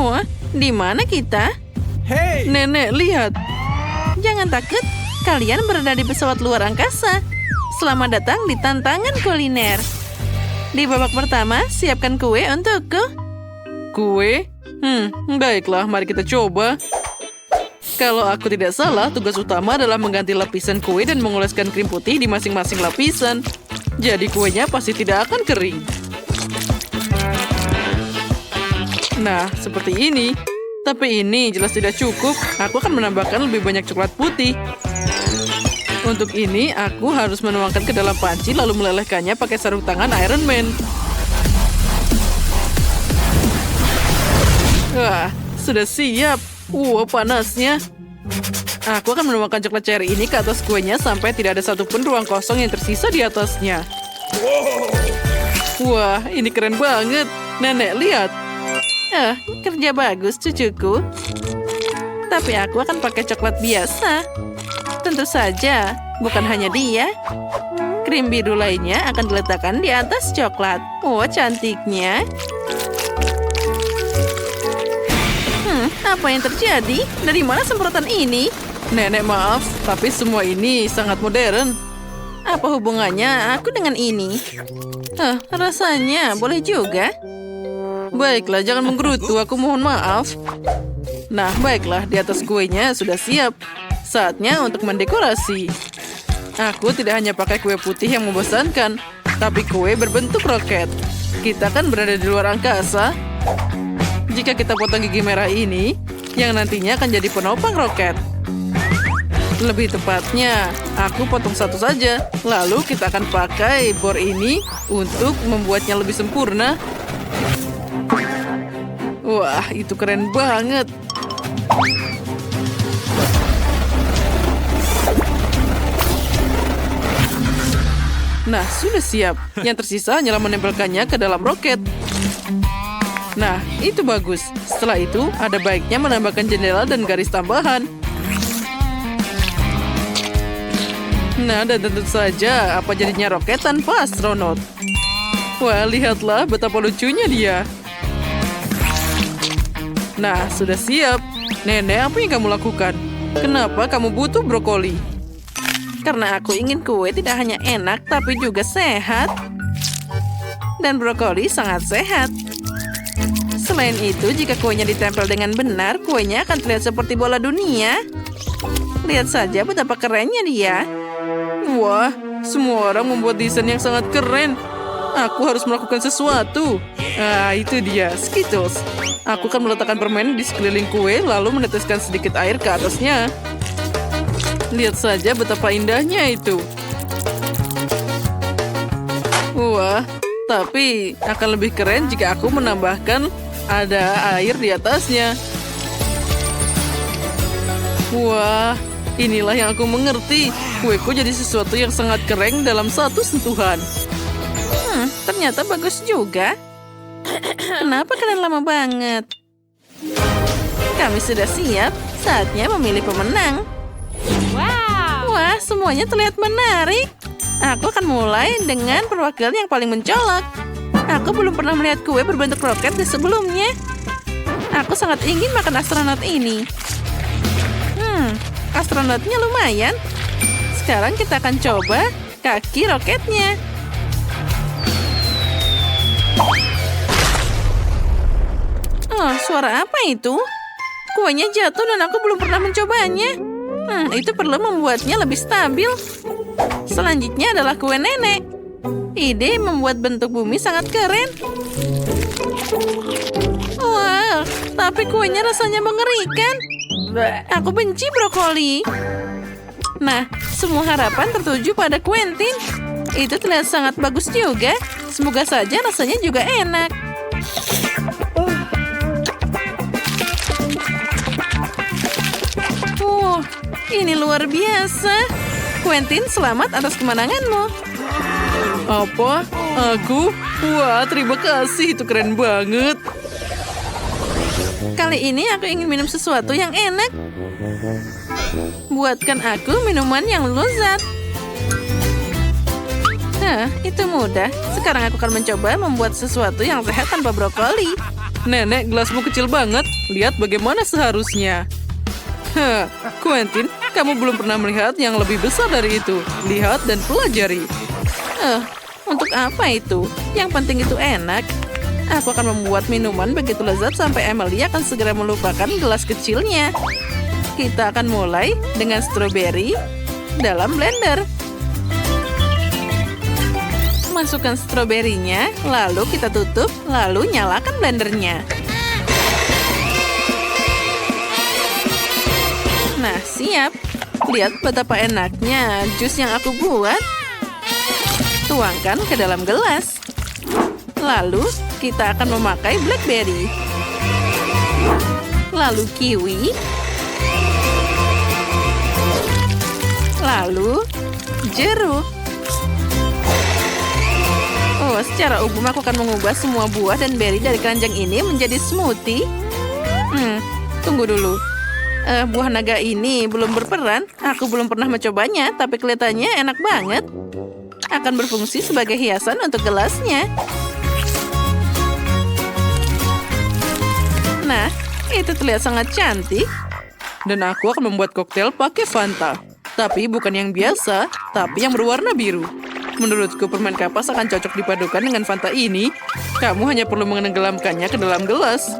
Wah, di mana kita? Hey! Nenek, lihat. Jangan takut, kalian berada di pesawat luar angkasa. Selamat datang di tantangan kuliner. Di babak pertama, siapkan kue untukku. Kue? Baiklah, mari kita coba. Kalau aku tidak salah, tugas utama adalah mengganti lapisan kue dan mengoleskan krim putih di masing-masing lapisan. Jadi kuenya pasti tidak akan kering. Nah, seperti ini. Tapi ini jelas tidak cukup. Aku akan menambahkan lebih banyak coklat putih. Untuk ini, aku harus menuangkan ke dalam panci lalu melelehkannya pakai sarung tangan Iron Man. Wah, sudah siap. Panasnya. Aku akan menuangkan coklat cherry ini ke atas kuenya sampai tidak ada satupun ruang kosong yang tersisa di atasnya. Wah, ini keren banget. Nenek, lihat. Kerja bagus, cucuku. Tapi aku akan pakai coklat biasa. Tentu saja, bukan hanya dia. Krim biru lainnya akan diletakkan di atas coklat. Cantiknya. Apa yang terjadi? Dari mana semprotan ini? Nenek, maaf, tapi semua ini sangat modern. Apa hubungannya aku dengan ini? Rasanya boleh juga. Baiklah, jangan menggerutu, aku mohon maaf. Nah, baiklah, di atas kuenya sudah siap. Saatnya untuk mendekorasi. Aku tidak hanya pakai kue putih yang membosankan, tapi kue berbentuk roket. Kita kan berada di luar angkasa. Jika kita potong gigi merah ini, yang nantinya akan jadi penopang roket. Lebih tepatnya, aku potong satu saja. Lalu kita akan pakai bor ini untuk membuatnya lebih sempurna. Wah, itu keren banget. Nah, sudah siap. Yang tersisa hanyalah menempelkannya ke dalam roket. Nah, itu bagus. Setelah itu, ada baiknya menambahkan jendela dan garis tambahan. Nah, dan tentu saja, apa jadinya roket tanpa astronot? Wah, lihatlah betapa lucunya dia. Nah, sudah siap. Nenek, apa yang kamu lakukan? Kenapa kamu butuh brokoli? Karena aku ingin kue tidak hanya enak, tapi juga sehat. Dan brokoli sangat sehat. Selain itu, jika kuenya ditempel dengan benar, kuenya akan terlihat seperti bola dunia. Lihat saja betapa kerennya dia. Wah, semua orang membuat desain yang sangat keren. Aku harus melakukan sesuatu. Itu dia, Skittles. Aku akan meletakkan permen di sekeliling kue, lalu meneteskan sedikit air ke atasnya. Lihat saja betapa indahnya itu. Wah, tapi akan lebih keren jika aku menambahkan ada air di atasnya. Wah, inilah yang aku mengerti. Kueku jadi sesuatu yang sangat keren dalam satu sentuhan. Ternyata bagus juga. Kenapa kalian lama banget? Kami sudah siap. Saatnya memilih pemenang. Wah, semuanya terlihat menarik. Aku akan mulai dengan perwakilan yang paling mencolok. Aku belum pernah melihat kue berbentuk roket di sebelumnya. Aku sangat ingin makan astronot ini. Astronotnya lumayan. Sekarang kita akan coba kaki roketnya. Suara apa itu? Kuenya jatuh dan aku belum pernah mencobanya. Itu perlu membuatnya lebih stabil. Selanjutnya adalah kue nenek. Ide membuat bentuk bumi sangat keren. Wah, tapi kuenya rasanya mengerikan. Aku benci brokoli. Nah, semua harapan tertuju pada Quentin. Itu terlihat sangat bagus juga. Semoga saja rasanya juga enak. Ini luar biasa. Quentin, selamat atas kemenanganmu. Apa? Aku? Wah, terima kasih. Itu keren banget. Kali ini aku ingin minum sesuatu yang enak. Buatkan aku minuman yang lezat. Itu mudah. Sekarang aku akan mencoba membuat sesuatu yang sehat tanpa brokoli. Nenek, gelasmu kecil banget. Lihat bagaimana seharusnya. Hah, Quentin, kamu belum pernah melihat yang lebih besar dari itu. Lihat dan pelajari. Untuk apa itu? Yang penting itu enak. Aku akan membuat minuman begitu lezat sampai Emily akan segera melupakan gelas kecilnya. Kita akan mulai dengan stroberi dalam blender. Masukkan stroberinya, lalu kita tutup, lalu nyalakan blendernya. Nah, siap. Lihat betapa enaknya jus yang aku buat. Tuangkan ke dalam gelas. Lalu, kita akan memakai blackberry. Lalu kiwi. Lalu, jeruk. Oh, secara umum aku akan mengubah semua buah dan berry dari keranjang ini menjadi smoothie. Tunggu dulu. Buah naga ini belum berperan. Aku belum pernah mencobanya, tapi kelihatannya enak banget. Akan berfungsi sebagai hiasan untuk gelasnya. Nah, itu terlihat sangat cantik. Dan aku akan membuat koktail pakai Fanta. Tapi bukan yang biasa, tapi yang berwarna biru. Menurutku permen kapas akan cocok dipadukan dengan Fanta ini. Kamu hanya perlu menenggelamkannya ke dalam gelas.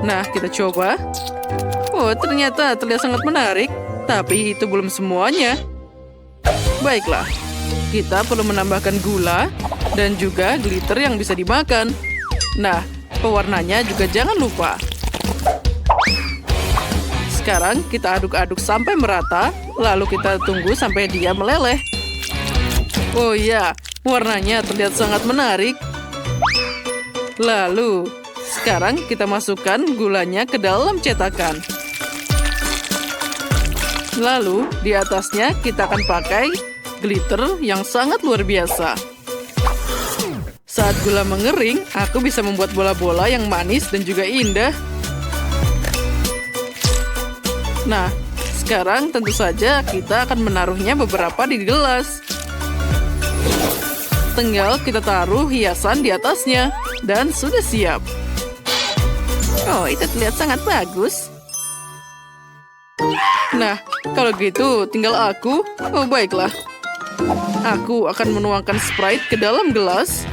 Nah, kita coba. Oh, ternyata terlihat sangat menarik. Tapi itu belum semuanya. Baiklah, kita perlu menambahkan gula dan juga glitter yang bisa dimakan. Nah, pewarnanya juga jangan lupa. Sekarang kita aduk-aduk sampai merata, lalu kita tunggu sampai dia meleleh. Oh iya, warnanya terlihat sangat menarik. Lalu, sekarang kita masukkan gulanya ke dalam cetakan. Lalu, di atasnya kita akan pakai glitter yang sangat luar biasa. Saat gula mengering, aku bisa membuat bola-bola yang manis dan juga indah. Nah, sekarang tentu saja kita akan menaruhnya beberapa di gelas. Tinggal kita taruh hiasan di atasnya, dan sudah siap. Oh, itu terlihat sangat bagus. Nah, kalau gitu tinggal aku. Oh, baiklah. Aku akan menuangkan Sprite ke dalam gelas.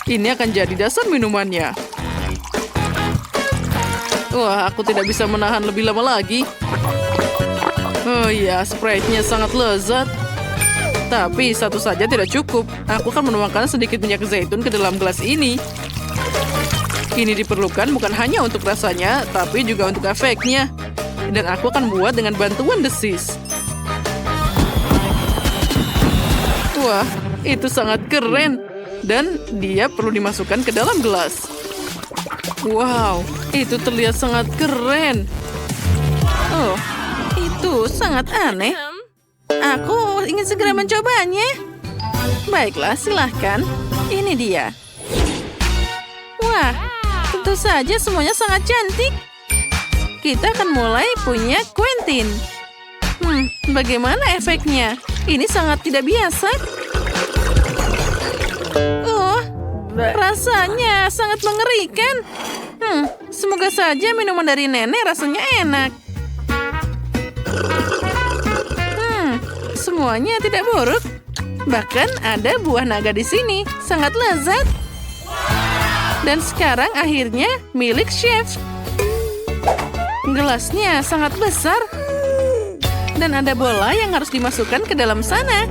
Ini akan jadi dasar minumannya. Wah, aku tidak bisa menahan lebih lama lagi. Oh iya, Sprite-nya sangat lezat. Tapi satu saja tidak cukup. Aku akan menuangkan sedikit minyak zaitun ke dalam gelas ini. Ini diperlukan bukan hanya untuk rasanya, tapi juga untuk efeknya. Dan aku akan buat dengan bantuan desis. Wah, itu sangat keren. Dan dia perlu dimasukkan ke dalam gelas. Wow, itu terlihat sangat keren. Oh, itu sangat aneh. Aku ingin segera mencobanya. Baiklah, silahkan. Ini dia. Wah, tentu saja semuanya sangat cantik. Kita akan mulai punya Quentin. Bagaimana efeknya? Ini sangat tidak biasa. Oh, rasanya sangat mengerikan. Semoga saja minuman dari nenek rasanya enak. Semuanya tidak buruk. Bahkan ada buah naga di sini. Sangat lezat. Dan sekarang akhirnya milik chef. Gelasnya sangat besar. Dan ada bola yang harus dimasukkan ke dalam sana.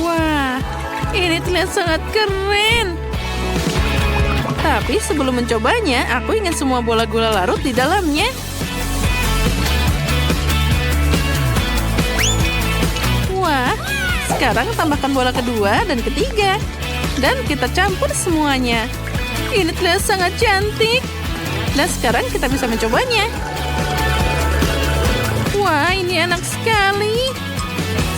Wah, ini terlihat sangat keren. Tapi sebelum mencobanya, aku ingin semua bola gula larut di dalamnya. Wah, sekarang tambahkan bola kedua dan ketiga. Dan kita campur semuanya. Ini terlihat sangat cantik. Dan sekarang kita bisa mencobanya. Wah, ini enak sekali.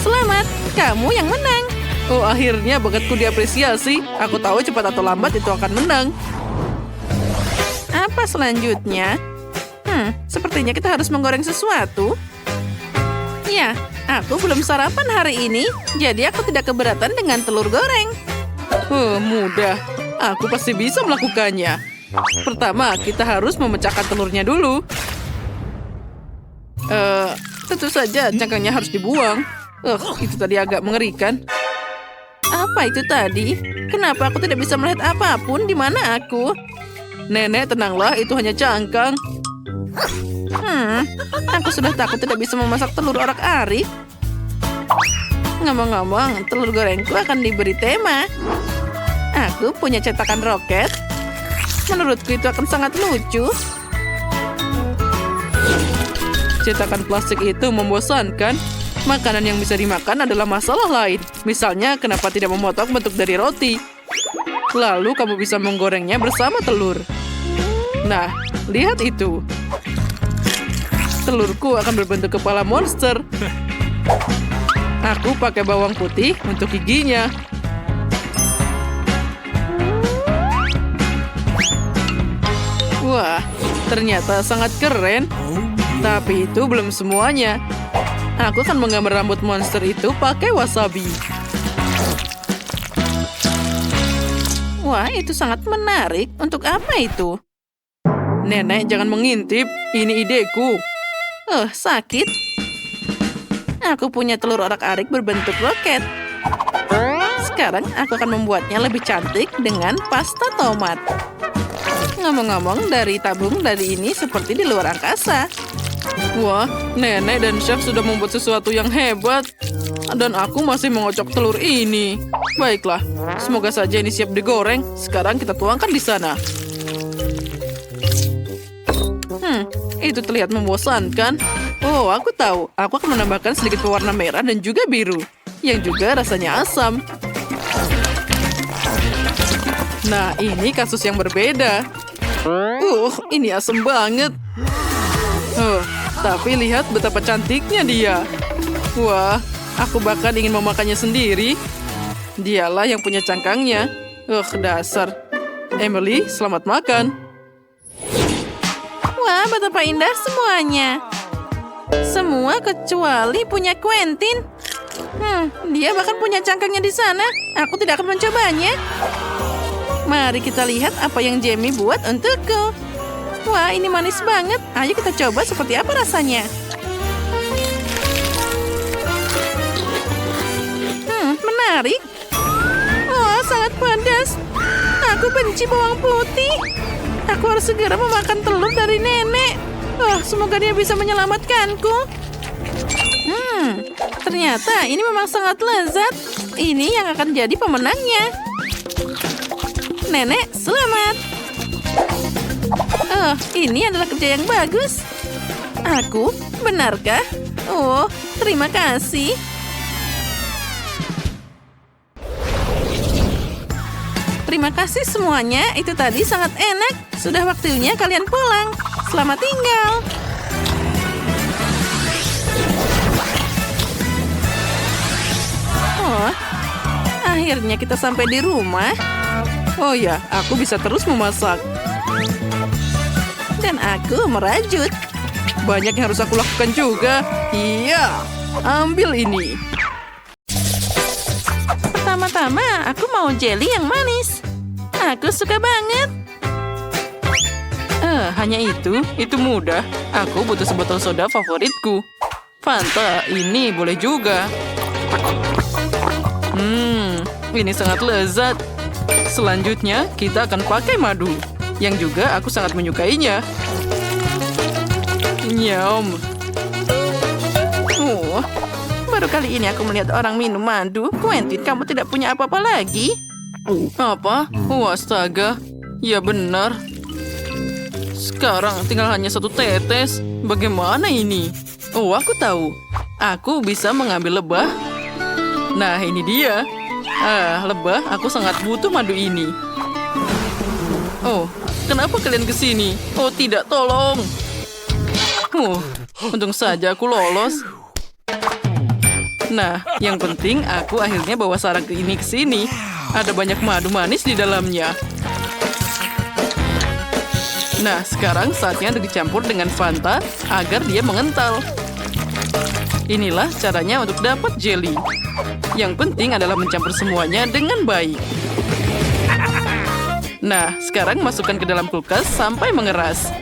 Selamat, kamu yang menang. Oh, akhirnya bakatku diapresiasi. Aku tahu cepat atau lambat itu akan menang. Apa selanjutnya? Sepertinya kita harus menggoreng sesuatu. Ya, Aku belum sarapan hari ini, jadi aku tidak keberatan dengan telur goreng. Mudah. Aku pasti bisa melakukannya. Pertama, kita harus memecahkan telurnya dulu. Tentu saja cangkangnya harus dibuang. Itu tadi agak mengerikan. Apa itu tadi? Kenapa aku tidak bisa melihat apapun? Di mana aku? Nenek, tenanglah, itu hanya cangkang. Aku sudah takut tidak bisa memasak telur orak-arik. Ngomong-ngomong, telur gorengku akan diberi tema. Aku punya cetakan roket. Menurutku itu akan sangat lucu. Cetakan plastik itu membosankan. Makanan yang bisa dimakan adalah masalah lain. Misalnya, kenapa tidak memotong bentuk dari roti? Lalu kamu bisa menggorengnya bersama telur. Nah, lihat itu. Telurku akan berbentuk kepala monster. Aku pakai bawang putih untuk giginya. Wah, ternyata sangat keren. Tapi itu belum semuanya. Aku akan menggambar rambut monster itu pakai wasabi. Wah, itu sangat menarik. Untuk apa itu? Nenek, jangan mengintip. Ini ideku. Sakit. Aku punya telur orak-arik berbentuk roket. Sekarang aku akan membuatnya lebih cantik dengan pasta tomat. Ngomong-ngomong, dari tabung dari ini seperti di luar angkasa. Wah, nenek dan chef sudah membuat sesuatu yang hebat. Dan aku masih mengocok telur ini. Baiklah, semoga saja ini siap digoreng. Sekarang kita tuangkan di sana. Itu terlihat membosankan. Oh, aku tahu. Aku akan menambahkan sedikit pewarna merah dan juga biru. Yang juga rasanya asam. Nah, ini kasus yang berbeda. Ini asam banget. Tapi lihat betapa cantiknya dia. Wah, aku bahkan ingin memakannya sendiri. Dialah yang punya cangkangnya. Dasar. Emily, selamat makan. Wah, betapa indah semuanya. Semua kecuali punya Quentin. Dia bahkan punya cangkangnya di sana. Aku tidak akan mencobanya. Mari kita lihat apa yang Jamie buat untukku. Wah, ini manis banget. Ayo kita coba seperti apa rasanya. Menarik. Wah, sangat pedas. Aku benci bawang putih. Aku harus segera memakan telur dari nenek. Semoga dia bisa menyelamatkanku. Ternyata ini memang sangat lezat. Ini yang akan jadi pemenangnya. Nenek, selamat. Ini adalah kerja yang bagus. Aku? Benarkah? Terima kasih. Terima kasih semuanya. Itu tadi sangat enak. Sudah waktunya kalian pulang. Selamat tinggal. Akhirnya kita sampai di rumah. Oh ya, aku bisa terus memasak. Dan aku merajut. Banyak yang harus aku lakukan juga. Iya, ambil ini. Pertama-tama, aku mau jelly yang manis. Aku suka banget. Hanya itu mudah. Aku butuh sebotol soda favoritku. Fanta, ini boleh juga. Ini sangat lezat. Selanjutnya, kita akan pakai madu. Yang juga aku sangat menyukainya. Nyam. Baru kali ini aku melihat orang minum madu. Quentin, kamu tidak punya apa-apa lagi? Apa? Astaga. Ya benar. Sekarang tinggal hanya satu tetes. Bagaimana ini? Aku tahu. Aku bisa mengambil lebah. Nah, ini dia. Lebah, aku sangat butuh madu ini. Kenapa kalian kesini? Tidak, tolong. Untung saja aku lolos. Nah, yang penting aku akhirnya bawa sarang ini ke sini. Ada banyak madu manis di dalamnya. Nah, sekarang saatnya dicampur dengan Fanta agar dia mengental. Inilah caranya untuk dapat jelly. Yang penting adalah mencampur semuanya dengan baik. Nah, sekarang masukkan ke dalam kulkas sampai mengeras.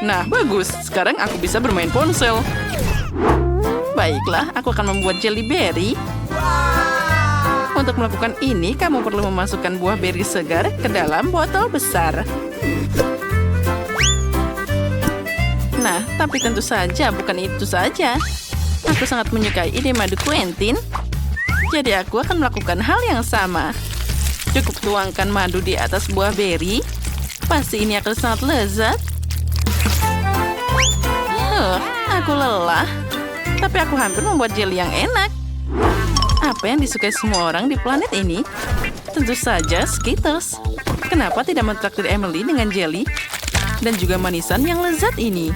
Nah, bagus. Sekarang aku bisa bermain ponsel. Baiklah, aku akan membuat jelly berry. Untuk melakukan ini, kamu perlu memasukkan buah beri segar ke dalam botol besar. Nah, tapi tentu saja bukan itu saja. Aku sangat menyukai ide madu Quentin. Jadi aku akan melakukan hal yang sama. Cukup tuangkan madu di atas buah beri. Pasti ini akan sangat lezat. Aku lelah. Tapi aku hampir membuat jelly yang enak. Apa yang disukai semua orang di planet ini? Tentu saja Skittles. Kenapa tidak mentraktir Emily dengan jelly? Dan juga manisan yang lezat ini.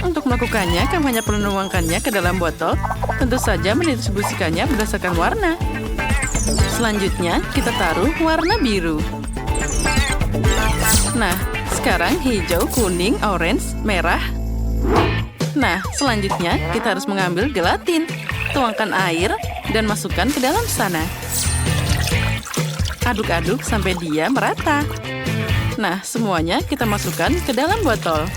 Untuk melakukannya, kamu hanya perlu menuangkannya ke dalam botol. Tentu saja mendistribusikannya berdasarkan warna. Selanjutnya, kita taruh warna biru. Nah, sekarang hijau, kuning, orange, merah. Nah, selanjutnya kita harus mengambil gelatin. Tuangkan air dan masukkan ke dalam sana. Aduk-aduk sampai dia merata. Nah, semuanya kita masukkan ke dalam botol.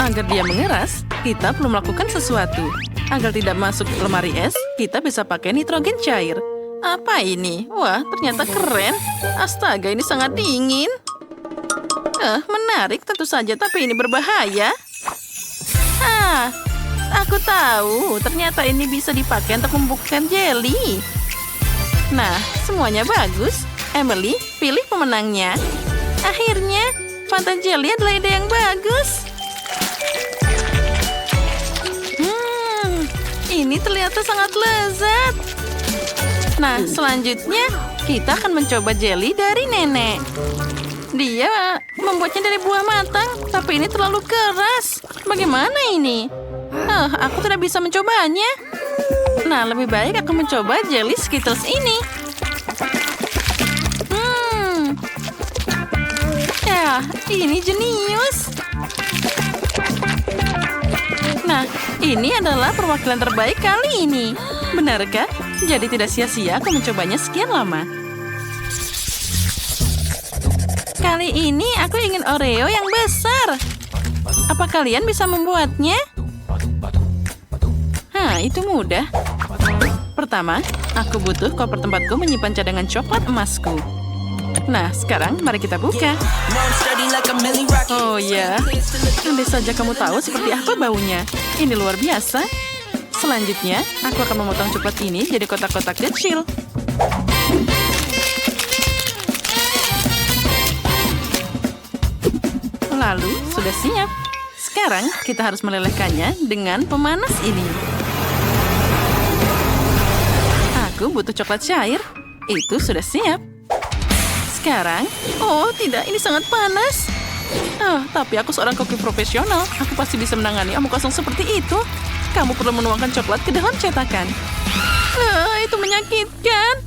Agar dia mengeras, kita perlu melakukan sesuatu. Agar tidak masuk ke lemari es, kita bisa pakai nitrogen cair. Apa ini? Wah, ternyata keren. Astaga, ini sangat dingin. Menarik tentu saja, tapi ini berbahaya. Aku tahu. Ternyata ini bisa dipakai untuk membuktikan jelly. Nah, semuanya bagus. Emily, pilih pemenangnya. Akhirnya, Fanta Jelly adalah ide yang bagus. Ini ternyata sangat lezat. Nah, selanjutnya kita akan mencoba jelly dari nenek. Dia membuatnya dari buah matang, tapi ini terlalu keras. Bagaimana ini? Aku tidak bisa mencobanya. Nah, lebih baik aku mencoba jelly Skittles ini. Ya, ini jenius. Nah, ini adalah perwakilan terbaik kali ini. Benarkah? Jadi tidak sia-sia aku mencobanya sekian lama. Kali ini aku ingin Oreo yang besar. Apa kalian bisa membuatnya? Itu mudah. Pertama, aku butuh koper tempatku menyimpan cadangan coklat emasku. Nah, sekarang mari kita buka. Oh ya, andai saja kamu tahu seperti apa baunya. Ini luar biasa. Selanjutnya, aku akan memotong coklat ini jadi kotak-kotak kecil. Lalu, sudah siap. Sekarang, kita harus melelehkannya dengan pemanas ini. Aku butuh coklat cair. Itu sudah siap. Sekarang, oh tidak, ini sangat panas. Tapi aku seorang koki profesional. Aku pasti bisa menangani omong kosong seperti itu. Kamu perlu menuangkan coklat ke dalam cetakan. Itu menyakitkan.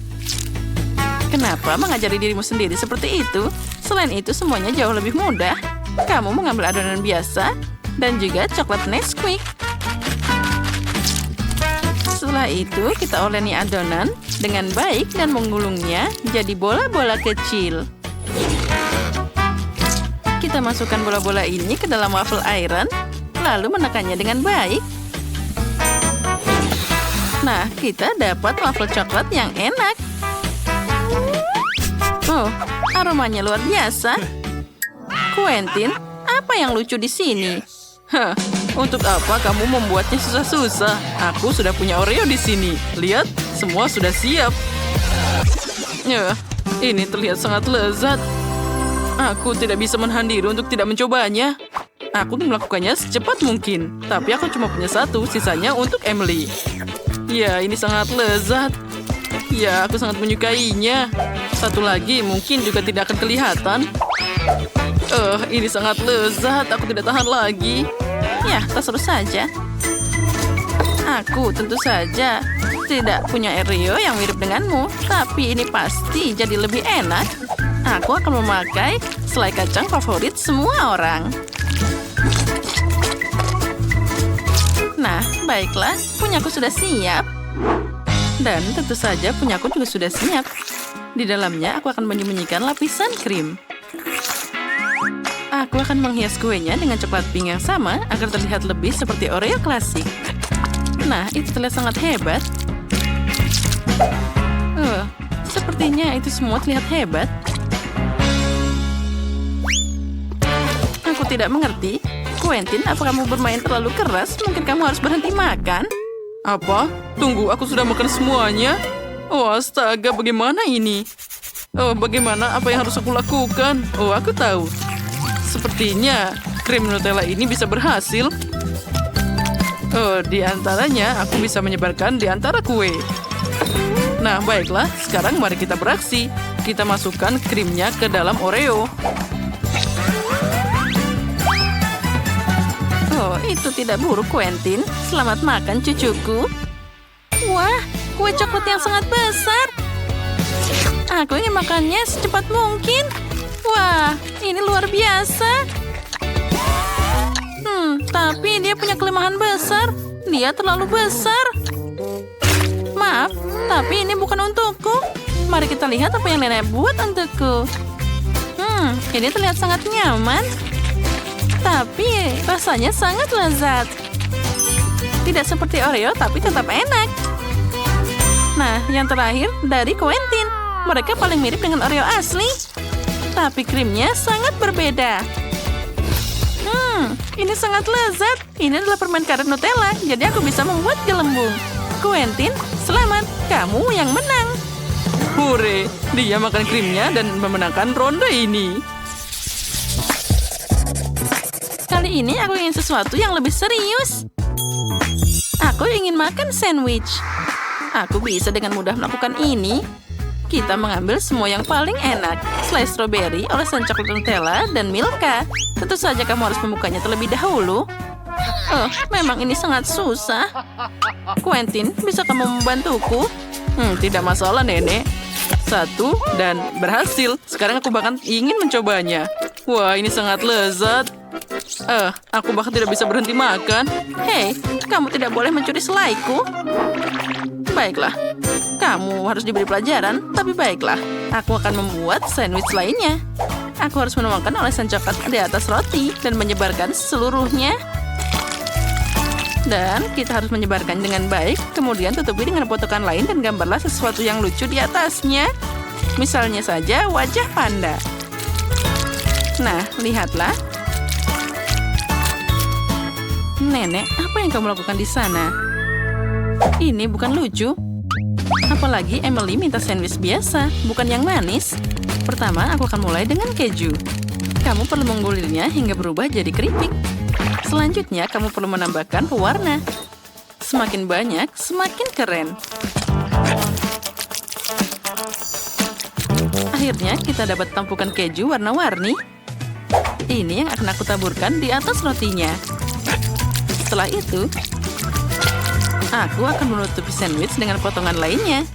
Kenapa mengajari dirimu sendiri seperti itu? Selain itu, semuanya jauh lebih mudah. Kamu mengambil adonan biasa dan juga coklat Nesquik. Setelah itu, kita oleni adonan dengan baik dan menggulungnya jadi bola-bola kecil. Kita masukkan bola-bola ini ke dalam waffle iron, lalu menekannya dengan baik. Nah, kita dapat waffle coklat yang enak. Oh, aromanya luar biasa. Quentin, apa yang lucu di sini? Untuk apa kamu membuatnya susah-susah? Aku sudah punya Oreo di sini. Lihat, semua sudah siap. Ini terlihat sangat lezat. Aku tidak bisa menahan diri untuk tidak mencobanya. Aku melakukannya secepat mungkin. Tapi aku cuma punya satu, sisanya untuk Emily. Ya, ini sangat lezat. Ya, aku sangat menyukainya. Satu lagi mungkin juga tidak akan kelihatan. Ini sangat lezat. Aku tidak tahan lagi. Ya, terus saja. Aku tentu saja tidak punya Oreo yang mirip denganmu. Tapi ini pasti jadi lebih enak. Aku akan memakai selai kacang favorit semua orang. Nah, baiklah, punyaku sudah siap. Dan tentu saja punyaku juga sudah siap. Di dalamnya aku akan menyembunyikan lapisan krim. Aku akan menghias kuenya dengan coklat pink yang sama agar terlihat lebih seperti Oreo klasik. Nah, itu terlihat sangat hebat. Sepertinya itu semua terlihat hebat. Aku tidak mengerti. Quentin, apa kamu bermain terlalu keras? Mungkin kamu harus berhenti makan. Apa? Tunggu, aku sudah makan semuanya. Oh, astaga, bagaimana ini? Oh, bagaimana? Apa yang harus aku lakukan? Oh, aku tahu. Sepertinya krim Nutella ini bisa berhasil. Oh, di antaranya aku bisa menyebarkan di antara kue. Nah, baiklah. Sekarang mari kita beraksi. Kita masukkan krimnya ke dalam Oreo. Oh, itu tidak buruk, Quentin. Selamat makan, cucuku. Wah, kue coklat yang sangat besar. Aku ingin makannya secepat mungkin. Wah, ini luar biasa. Tapi dia punya kelemahan besar. Dia terlalu besar. Maaf, tapi ini bukan untukku. Mari kita lihat apa yang nenek buat untukku. Ini terlihat sangat nyaman. Tapi rasanya sangat lezat. Tidak seperti Oreo, tapi tetap enak. Nah, yang terakhir dari Quentin. Mereka paling mirip dengan Oreo asli. Tapi krimnya sangat berbeda. Ini sangat lezat. Ini adalah permen karet Nutella, jadi aku bisa membuat gelembung. Quentin, selamat. Kamu yang menang. Hore, dia makan krimnya dan memenangkan ronde ini. Kali ini aku ingin sesuatu yang lebih serius. Aku ingin makan sandwich. Aku bisa dengan mudah melakukan ini. Kita mengambil semua yang paling enak. Selai stroberi, olesan coklat Nutella, dan Milka. Tentu saja kamu harus membukanya terlebih dahulu. Oh, memang ini sangat susah. Quentin, bisa kamu membantuku? Tidak masalah, Nenek. Satu, dan berhasil. Sekarang aku bahkan ingin mencobanya. Wah, ini sangat lezat. Aku bahkan tidak bisa berhenti makan. Hei, kamu tidak boleh mencuri selaiku. Baiklah, kamu harus diberi pelajaran, tapi baiklah. Aku akan membuat sandwich lainnya. Aku harus menuangkan olesan coklat di atas roti dan menyebarkan seluruhnya. Dan kita harus menyebarkan dengan baik, kemudian tutupi dengan potongan lain dan gambarlah sesuatu yang lucu di atasnya. Misalnya saja wajah panda. Nah, lihatlah. Nenek, apa yang kamu lakukan di sana? Ini bukan lucu. Apalagi Emily minta sandwich biasa, bukan yang manis. Pertama, aku akan mulai dengan keju. Kamu perlu menggulirnya hingga berubah jadi keripik. Selanjutnya, kamu perlu menambahkan pewarna. Semakin banyak, semakin keren. Akhirnya, kita dapat tumpukan keju warna-warni. Ini yang akan aku taburkan di atas rotinya. Setelah itu, aku akan menutupi sandwich dengan potongan lainnya.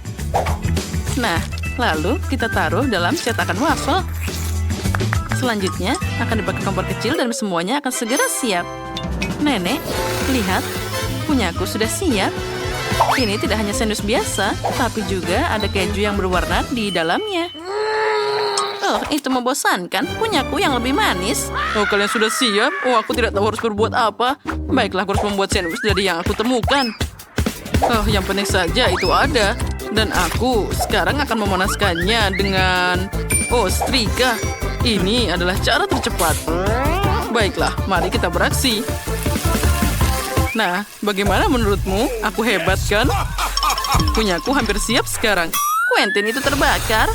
Nah, lalu kita taruh dalam cetakan waffle. Selanjutnya, akan dipakai kompor kecil dan semuanya akan segera siap. Nenek, lihat. Punyaku sudah siap. Ini tidak hanya sandwich biasa, tapi juga ada keju yang berwarna di dalamnya. Oh, itu membosankan. Punyaku yang lebih manis. Oh, kalian sudah siap? Oh, aku tidak tahu harus berbuat apa. Baiklah, aku harus membuat sandwich dari yang aku temukan. Oh, yang penting saja itu ada. Dan aku sekarang akan memanaskannya dengan... Oh, setrika. Ini adalah cara tercepat. Baiklah, mari kita beraksi. Nah, bagaimana menurutmu? Aku hebat, kan? Punyaku hampir siap sekarang. Quentin itu terbakar.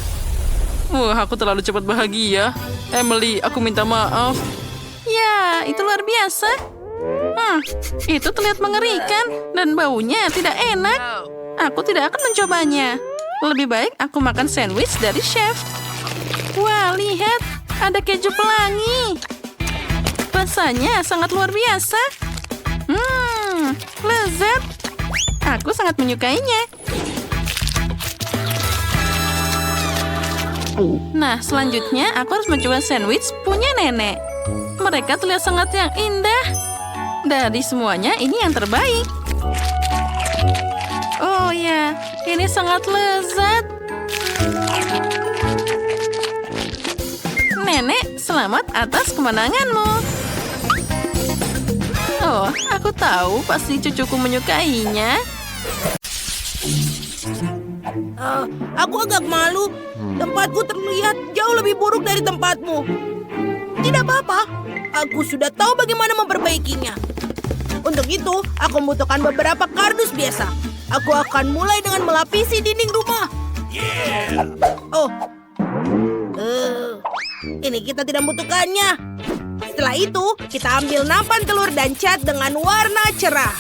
Wah, aku terlalu cepat bahagia. Emily, aku minta maaf. Ya, itu luar biasa. Itu terlihat mengerikan dan baunya tidak enak. Aku tidak akan mencobanya. Lebih baik aku makan sandwich dari chef. Wah, lihat. Ada keju pelangi. Rasanya sangat luar biasa. Lezat. Aku sangat menyukainya. Nah, selanjutnya aku harus mencoba sandwich punya nenek. Mereka terlihat sangat yang indah. Dari semuanya, ini yang terbaik. Oh ya, ini sangat lezat. Nenek, selamat atas kemenanganmu. Oh, aku tahu pasti cucuku menyukainya. Aku agak malu. Tempatku terlihat jauh lebih buruk dari tempatmu. Tidak apa-apa. Aku sudah tahu bagaimana memperbaikinya. Untuk itu, aku membutuhkan beberapa kardus biasa. Aku akan mulai dengan melapisi dinding rumah. Oh, ini kita tidak membutuhkannya. Setelah itu, kita ambil nampan telur dan cat dengan warna cerah.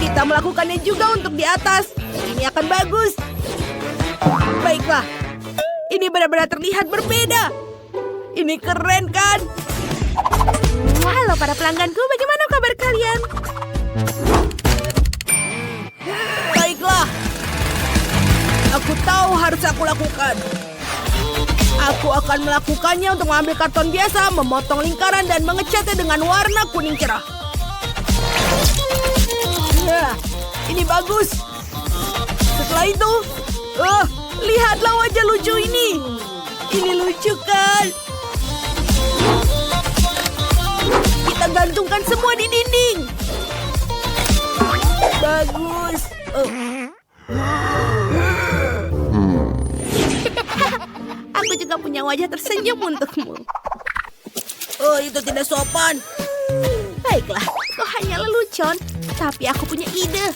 Kita melakukannya juga untuk di atas. Ini akan bagus. Baiklah. Ini benar-benar terlihat berbeda. Ini keren kan? Halo para pelangganku, bagaimana kabar kalian? Baiklah. Aku tahu harus aku lakukan. Aku akan melakukannya untuk mengambil karton biasa, memotong lingkaran dan mengecatnya dengan warna kuning cerah. Ini bagus. Setelah itu, lihatlah wajah lucu ini. Ini lucu kan? Kita gantungkan semua di dinding. Bagus. Aku juga punya wajah tersenyum untukmu. Oh, itu tidak sopan. Baiklah, kau hanya lelucon. Tapi aku punya ide.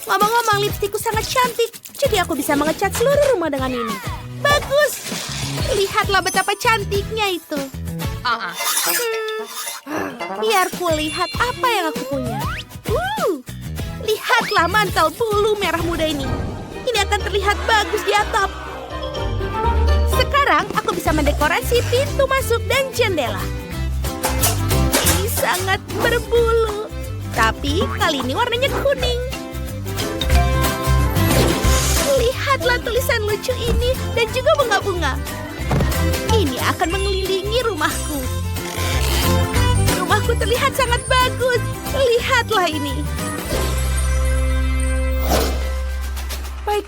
Ngomong-ngomong, lipstikku sangat cantik. Jadi aku bisa mengecat seluruh rumah dengan ini. Bagus. Lihatlah betapa cantiknya itu. Biar ku lihat apa yang aku punya. Lihatlah mantel bulu merah muda ini. Ini akan terlihat bagus di atap. Sekarang aku bisa mendekorasi pintu masuk dan jendela. Ini sangat berbulu. Tapi kali ini warnanya kuning. Lihatlah tulisan lucu ini dan juga bunga-bunga. Ini akan mengelilingi rumahku. Rumahku terlihat sangat bagus. Lihatlah ini.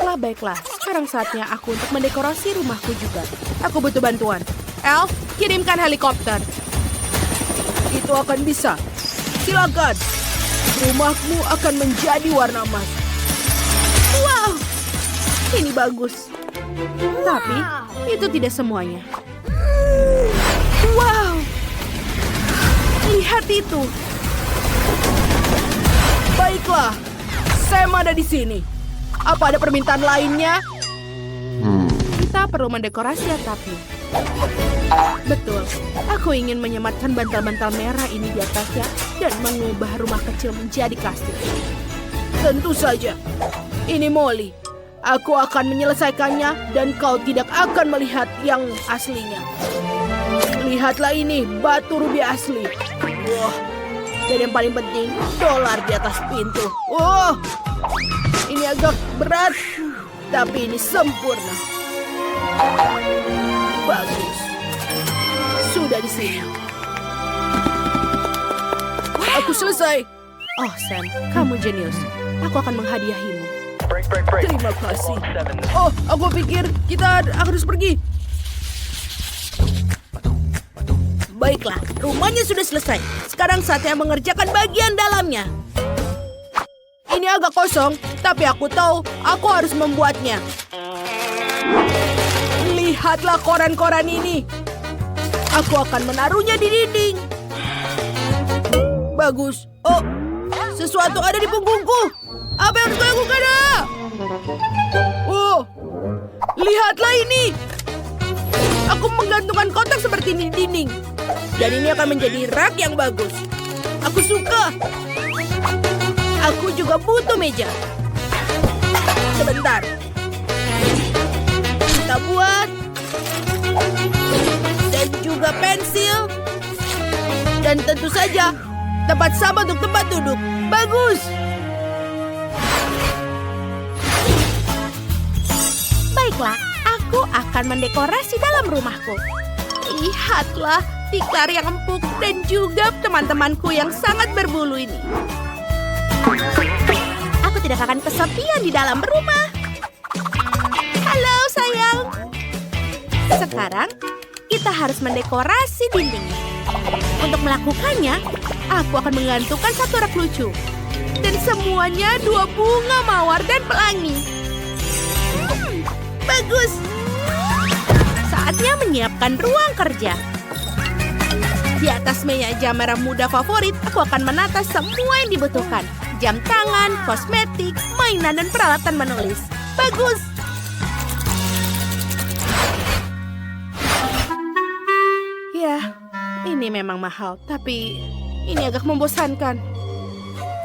Baiklah. Sekarang saatnya aku untuk mendekorasi rumahku juga. Aku butuh bantuan. Elf, kirimkan helikopter. Itu akan bisa. Silakan. Rumahmu akan menjadi warna emas. Wow, ini bagus. Tapi itu tidak semuanya. Wow, lihat itu. Baiklah, Sam ada di sini. Apa ada permintaan lainnya? Kita perlu mendekorasi atapnya. Betul, aku ingin menyematkan bantal-bantal merah ini di atasnya dan mengubah rumah kecil menjadi kastil. Tentu saja. Ini Molly. Aku akan menyelesaikannya dan kau tidak akan melihat yang aslinya. Lihatlah ini, batu rubi asli. Wah. Dan yang paling penting, dolar di atas pintu. Wah. Ini agak berat, tapi ini sempurna. Bagus. Sudah di sini. Aku selesai. Oh, Sam, kamu jenius. Aku akan menghadiahimu. Terima kasih. Oh, aku pikir kita harus pergi. Baiklah, rumahnya sudah selesai. Sekarang saatnya mengerjakan bagian dalamnya. Ini agak kosong, tapi aku tahu aku harus membuatnya. Lihatlah koran-koran ini. Aku akan menaruhnya di dinding. Bagus. Oh, sesuatu ada di punggungku. Apa yang harus kulakukan? Oh, lihatlah ini. Aku menggantungkan kotak seperti ini di dinding. Dan ini akan menjadi rak yang bagus. Aku suka. Aku juga butuh meja. Sebentar. Kita buat. Dan juga pensil. Dan tentu saja tempat sama untuk tempat duduk. Bagus. Baiklah, aku akan mendekorasi dalam rumahku. Lihatlah tikar yang empuk dan juga teman-temanku yang sangat berbulu ini. Aku tidak akan kesepian di dalam rumah. Halo sayang. Sekarang kita harus mendekorasi dindingnya. Untuk melakukannya, aku akan menggantungkan satu rak lucu. Dan semuanya 2 bunga mawar dan pelangi. Bagus. Saatnya menyiapkan ruang kerja. Di atas meja merah muda favorit, aku akan menata semua yang dibutuhkan. Jam tangan, kosmetik, mainan, dan peralatan menulis. Bagus. Ya, ini memang mahal, tapi ini agak membosankan.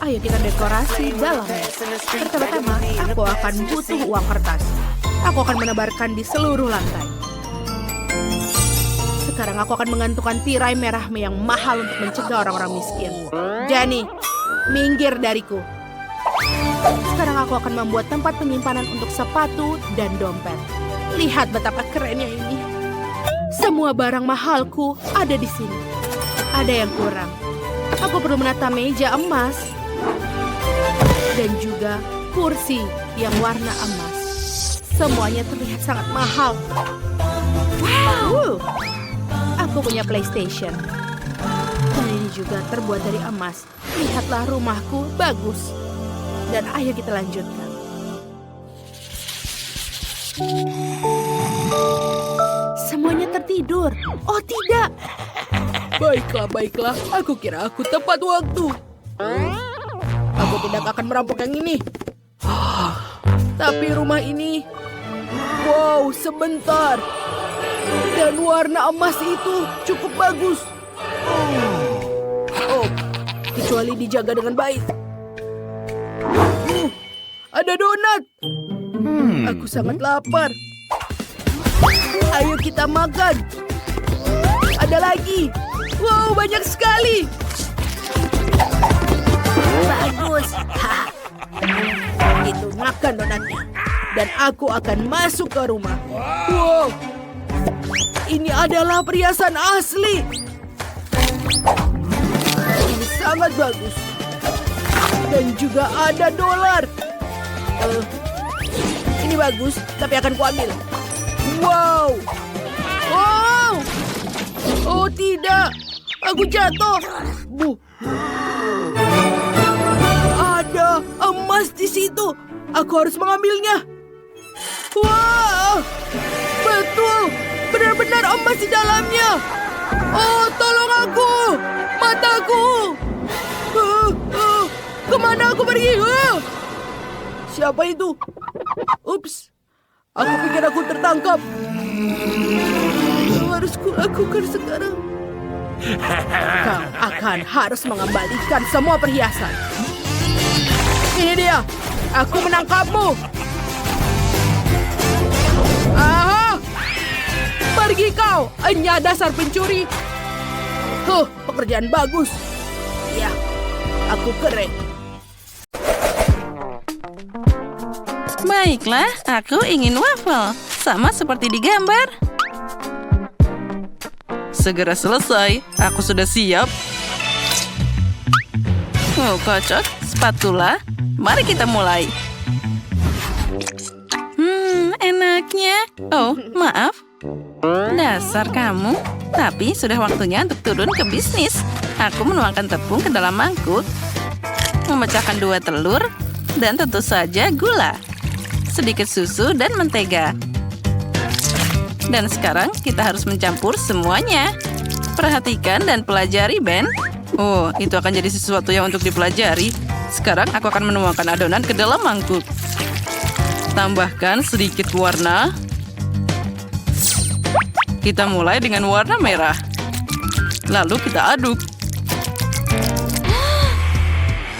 Ayo kita dekorasi dalamnya. Pertama-tama, aku akan butuh uang kertas. Aku akan menebarkan di seluruh lantai. Sekarang aku akan menggantungkan tirai merah yang mahal untuk mencegah orang-orang miskin. Jenny, minggir dariku. Sekarang aku akan membuat tempat penyimpanan untuk sepatu dan dompet. Lihat betapa kerennya ini. Semua barang mahalku ada di sini. Ada yang kurang. Aku perlu menata meja emas. Dan juga kursi yang warna emas. Semuanya terlihat sangat mahal. Wow! Aku punya PlayStation. Dan ini juga terbuat dari emas. Lihatlah rumahku, bagus. Dan ayo kita lanjutkan. Semuanya tertidur. Oh tidak. Baiklah. Aku kira aku tepat waktu. Aku tidak akan merampok yang ini. Tapi rumah ini... Wow, sebentar. Dan warna emas itu cukup bagus. Oh, kecuali dijaga dengan baik. Ada donat. Aku sangat lapar. Ayo kita makan. Ada lagi. Wow, banyak sekali. Bagus. Itu makan donatnya. Dan aku akan masuk ke rumah. Wow. Ini adalah perhiasan asli. Ini sangat bagus. Dan juga ada dolar. Ini bagus, tapi akan kuambil. Wow. Wow. Oh tidak. Aku jatuh. Ada emas di situ. Aku harus mengambilnya. Wah, betul. Benar-benar emas di dalamnya. Oh, tolong aku. Mataku. Kemana aku pergi? Siapa itu? Ups. Aku pikir aku tertangkap. Apa harus kulakukan sekarang? Kau akan harus mengembalikan semua perhiasan. Ini dia. Aku menangkapmu. Aha! Pergi kau, Enya dasar pencuri. Pekerjaan bagus. Ya, aku keren. Baiklah, aku ingin waffle. Sama seperti di gambar. Segera selesai. Aku sudah siap. Oh, kocok. Spatula. Mari kita mulai. Enaknya. Oh, maaf. Dasar kamu. Tapi sudah waktunya untuk turun ke bisnis. Aku menuangkan tepung ke dalam mangkuk. Memecahkan 2 telur. Dan tentu saja gula. Sedikit susu dan mentega. Dan sekarang kita harus mencampur semuanya. Perhatikan dan pelajari, Ben. Oh, itu akan jadi sesuatu yang untuk dipelajari. Sekarang aku akan menuangkan adonan ke dalam mangkuk. Tambahkan sedikit warna. Kita mulai dengan warna merah. Lalu kita aduk.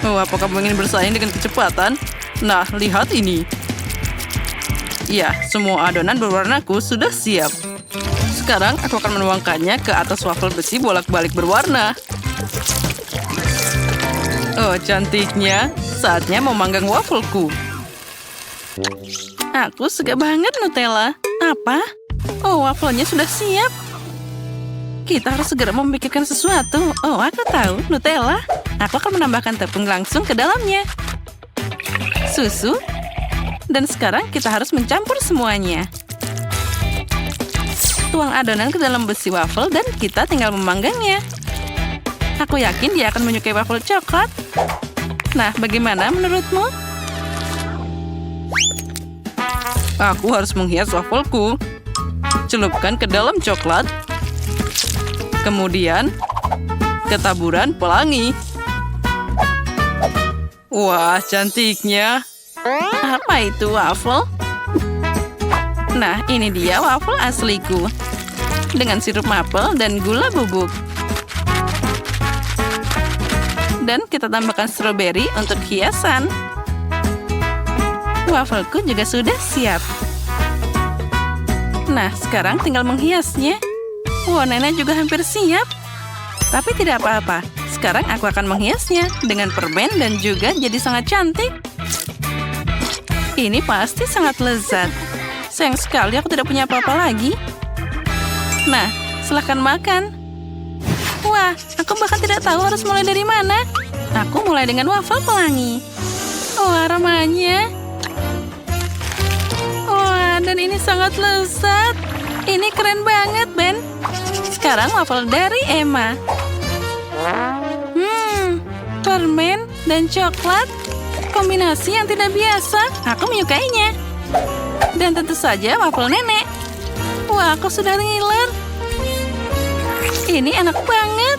Oh, apa kamu ingin bersaing dengan kecepatan? Nah, lihat ini. Ya, semua adonan berwarnaku sudah siap. Sekarang aku akan menuangkannya ke atas waffle besi bolak-balik berwarna. Oh, cantiknya. Saatnya memanggang wafelku. Aku suka banget Nutella. Apa? Oh, wafelnya sudah siap. Kita harus segera memikirkan sesuatu. Oh, aku tahu. Nutella. Aku akan menambahkan tepung langsung ke dalamnya. Susu. Dan sekarang kita harus mencampur semuanya. Tuang adonan ke dalam besi wafel dan kita tinggal memanggangnya. Aku yakin dia akan menyukai wafel coklat. Nah, bagaimana menurutmu? Aku harus menghias wafelku. Celupkan ke dalam coklat. Kemudian, ketaburan pelangi. Wah, cantiknya. Apa itu wafel? Nah, ini dia wafel asliku. Dengan sirup maple dan gula bubuk. Dan kita tambahkan stroberi untuk hiasan. Wafelku juga sudah siap. Nah, sekarang tinggal menghiasnya. Wah, nenek juga hampir siap. Tapi tidak apa-apa. Sekarang aku akan menghiasnya dengan permen dan juga jadi sangat cantik. Ini pasti sangat lezat. Sayang sekali aku tidak punya apa-apa lagi. Nah, silahkan makan. Wah, aku bahkan tidak tahu harus mulai dari mana. Aku mulai dengan wafel pelangi. Oh, aromanya. Wah, dan ini sangat lezat. Ini keren banget, Ben. Sekarang wafel dari Emma. Permen dan coklat. Kombinasi yang tidak biasa. Aku menyukainya. Dan tentu saja wafel nenek. Wah, aku sudah ngiler. Ini enak banget.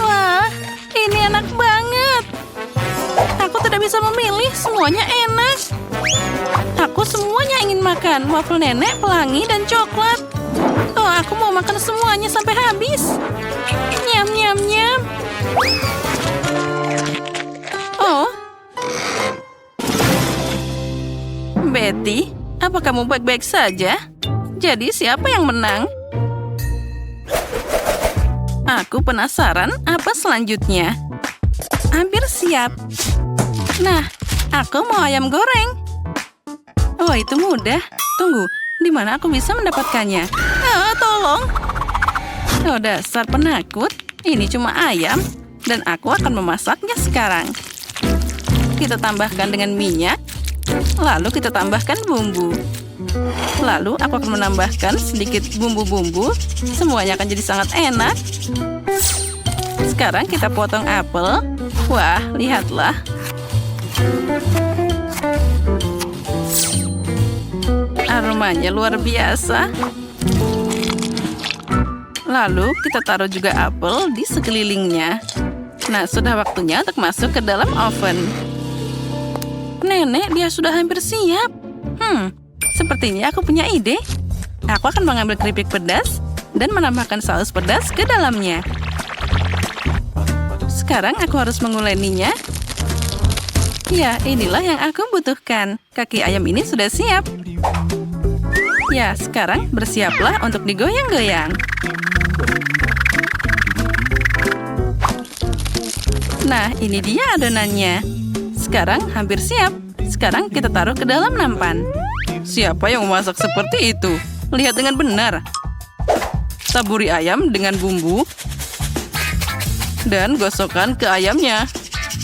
Wah, ini enak banget. Aku tidak bisa memilih, semuanya enak. Aku semuanya ingin makan. Wafel nenek, pelangi, dan coklat. Oh, aku mau makan semuanya sampai habis. Nyam, nyam, nyam. Oh. Betty, apa kamu baik-baik saja? Jadi siapa yang menang? Aku penasaran apa selanjutnya. Hampir siap. Nah, aku mau ayam goreng. Oh, itu mudah. Tunggu, di mana aku bisa mendapatkannya? Ah, tolong. Oh, dasar penakut. Ini cuma ayam, dan aku akan memasaknya sekarang. Kita tambahkan dengan minyak, lalu kita tambahkan bumbu. Lalu aku akan menambahkan sedikit bumbu-bumbu. Semuanya akan jadi sangat enak. Sekarang kita potong apel. Wah, lihatlah. Aromanya luar biasa. Lalu kita taruh juga apel di sekelilingnya. Nah, sudah waktunya untuk masuk ke dalam oven. Nenek, dia sudah hampir siap. Sepertinya aku punya ide. Aku akan mengambil keripik pedas dan menambahkan saus pedas ke dalamnya. Sekarang aku harus menguleninya. Ya, inilah yang aku butuhkan. Kaki ayam ini sudah siap. Ya, sekarang bersiaplah untuk digoyang-goyang. Nah, ini dia adonannya. Sekarang hampir siap. Sekarang kita taruh ke dalam nampan. Siapa yang memasak seperti itu? Lihat dengan benar. Taburi ayam dengan bumbu. Dan gosokkan ke ayamnya.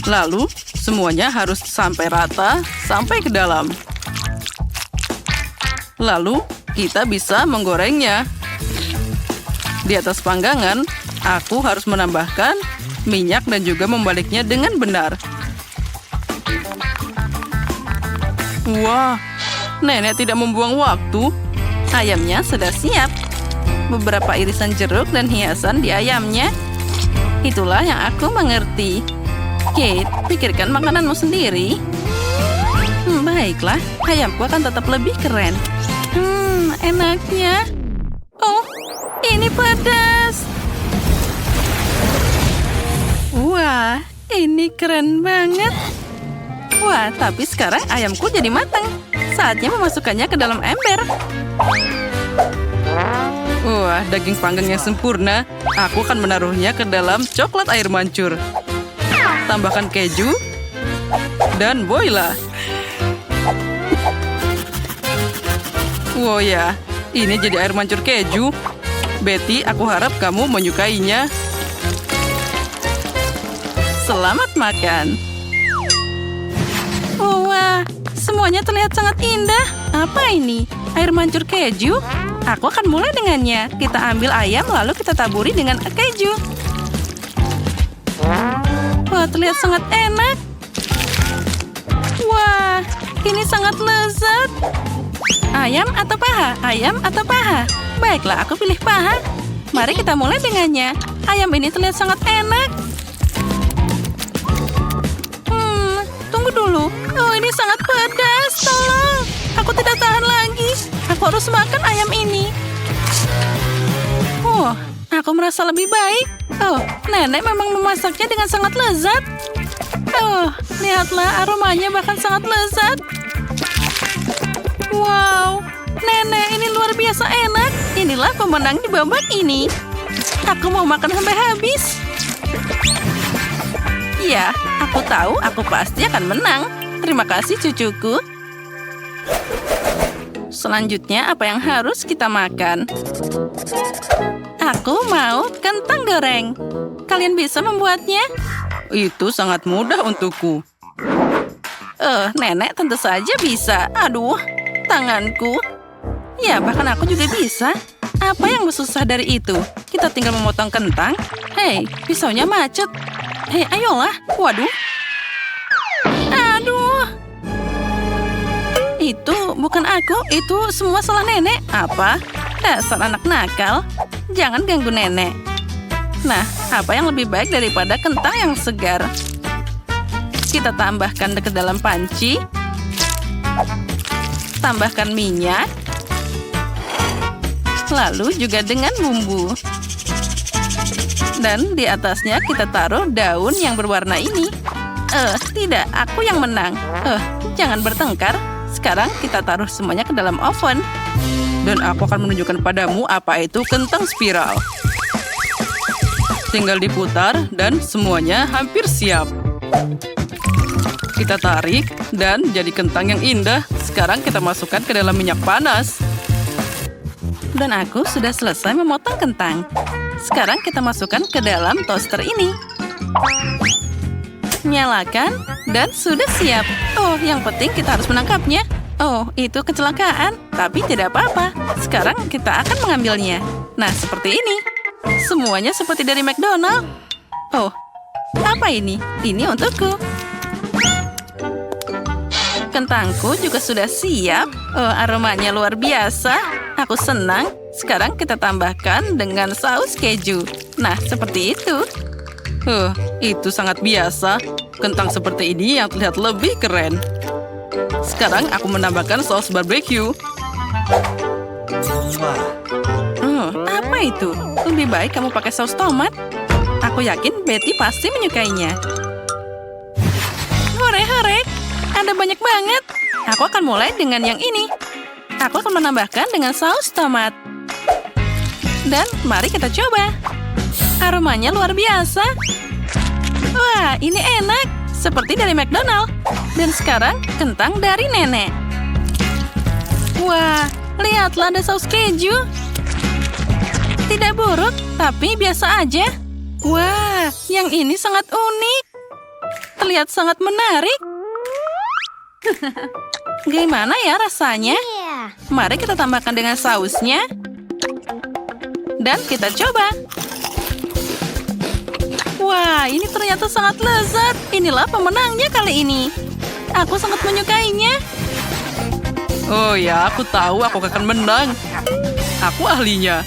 Lalu, semuanya harus sampai rata, sampai ke dalam. Lalu, kita bisa menggorengnya. Di atas panggangan, aku harus menambahkan minyak dan juga membaliknya dengan benar. Wah, nenek tidak membuang waktu. Ayamnya sudah siap. Beberapa irisan jeruk dan hiasan di ayamnya. Itulah yang aku mengerti. Kate, pikirkan makananmu sendiri. Baiklah, ayamku akan tetap lebih keren. Enaknya. Oh, ini pedas. Wah, ini keren banget. Wah, tapi sekarang ayamku jadi matang. Saatnya memasukkannya ke dalam ember. Wah, daging panggangnya sempurna. Aku akan menaruhnya ke dalam coklat air mancur. Tambahkan keju. dan Boyla. Wow ya, ini jadi air mancur keju. Betty, aku harap kamu menyukainya. Selamat makan. Oh, wah, semuanya terlihat sangat indah. Apa ini? Air mancur keju? Aku akan mulai dengannya. Kita ambil ayam lalu kita taburi dengan keju. Wah, terlihat sangat enak. Wah, ini sangat lezat. Ayam atau paha? Ayam atau paha? Baiklah, aku pilih paha. Mari kita mulai dengannya. Ayam ini terlihat sangat enak. Tunggu dulu. Oh, ini sangat pedas. Tolong. Aku tidak tahan lagi. Aku harus makan ayam ini. Oh, aku merasa lebih baik. Oh, nenek memang memasaknya dengan sangat lezat. Oh, lihatlah aromanya bahkan sangat lezat. Wow, nenek ini luar biasa enak. Inilah pemenang di babak ini. Aku mau makan sampai habis. Ya, aku tahu aku pasti akan menang. Terima kasih cucuku. Selanjutnya apa yang harus kita makan? Aku mau kentang goreng. Kalian bisa membuatnya? Itu sangat mudah untukku. Nenek tentu saja bisa. Aduh, tanganku. Ya, bahkan aku juga bisa. Apa yang susah dari itu? Kita tinggal memotong kentang. Hei, pisaunya macet. Hei, ayolah. Waduh. Aduh. Itu bukan aku. Itu semua salah nenek. Apa? Dasar anak nakal. Jangan ganggu nenek. Nah, apa yang lebih baik daripada kentang yang segar? Kita tambahkan ke dalam panci. Tambahkan minyak. Lalu juga dengan bumbu. Dan di atasnya kita taruh daun yang berwarna ini. Tidak, aku yang menang. Jangan bertengkar. Sekarang kita taruh semuanya ke dalam oven. Dan aku akan menunjukkan padamu apa itu kentang spiral. Tinggal diputar dan semuanya hampir siap. Kita tarik dan jadi kentang yang indah. Sekarang kita masukkan ke dalam minyak panas. Dan aku sudah selesai memotong kentang. Sekarang kita masukkan ke dalam toaster ini. Nyalakan dan sudah siap. Oh, yang penting kita harus menangkapnya. Oh, itu kecelakaan. Tapi tidak apa-apa. Sekarang kita akan mengambilnya. Nah, seperti ini. Semuanya seperti dari McDonald. Oh, apa ini? Ini untukku. Kentangku juga sudah siap. Oh, aromanya luar biasa. Aku senang. Sekarang kita tambahkan dengan saus keju. Nah, seperti itu. Itu sangat biasa. Kentang seperti ini yang terlihat lebih keren. Sekarang aku menambahkan saus barbecue. Apa itu? Lebih baik kamu pakai saus tomat. Aku yakin Betty pasti menyukainya. Hore-hore, ada banyak banget. Aku akan mulai dengan yang ini. Aku akan menambahkan dengan saus tomat. Dan mari kita coba. Aromanya luar biasa. Wah, ini enak. Seperti dari McDonald. Dan sekarang kentang dari nenek. Wah, lihatlah ada saus keju. Tidak buruk, tapi biasa aja. Wah, yang ini sangat unik. Terlihat sangat menarik. Gimana ya rasanya? Mari kita tambahkan dengan sausnya. Dan kita coba. Wah, ini ternyata sangat lezat. Inilah pemenangnya kali ini. Aku sangat menyukainya. Oh ya, aku tahu aku akan menang. Aku ahlinya.